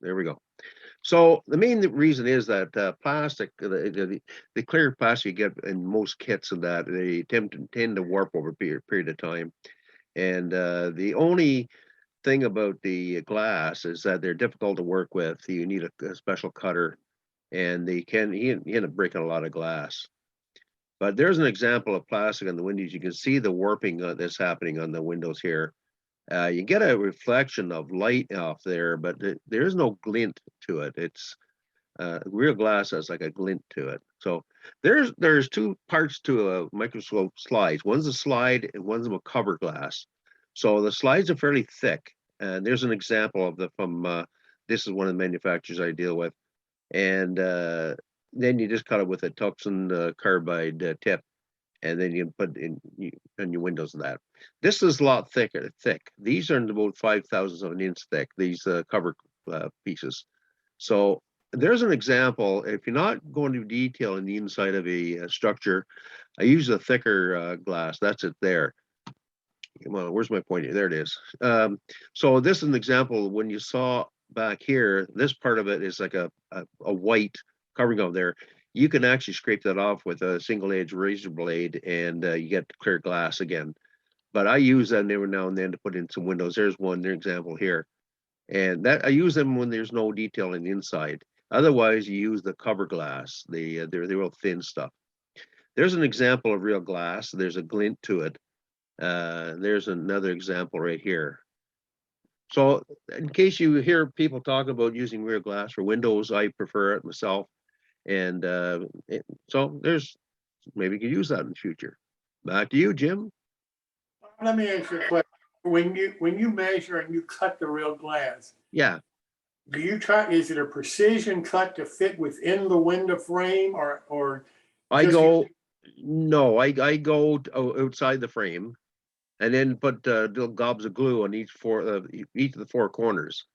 There we go. So the main reason is that plastic, the clear plastic you get in most kits and that they tend to warp over a period of time. And the only thing about the glass is that they're difficult to work with. You need a special cutter, and you end up breaking a lot of glass. But there's an example of plastic on the windows. You can see the warping that's happening on the windows here. You get a reflection of light off there, but there is no glint to it. It's real glass has like a glint to it. So there's two parts to a microscope slides. One's a slide and one's a cover glass. So the slides are fairly thick. And there's an example of the from this is one of the manufacturers I deal with. And then you just cut it with a tungsten carbide tip, and then you can put in your windows of that. This is a lot thick. These are about 5/1000 of an inch thick, these cover pieces. So there's an example. If you're not going to detail in the inside of a structure, I use a thicker glass. That's it there. Well, where's my pointer? There it is. So this is an example. When you saw back here, this part of it is like a white covering over there. You can actually scrape that off with a single edge razor blade, and you get clear glass again. But I use that every now and then to put in some windows. There's one example here. And that I use them when there's no detail in the inside. Otherwise, you use the cover glass, they're real thin stuff. There's an example of real glass. There's a glint to it. There's another example right here. So in case you hear people talk about using real glass for windows, I prefer it myself. And so there's maybe you could use that in the future. Back to you, Jim. Let me ask you a question. When you measure and you cut the real glass, Yeah, do you try? Is it a precision cut to fit within the window frame, or I just go. No, I go outside the frame, and then put little gobs of glue on each of the four corners.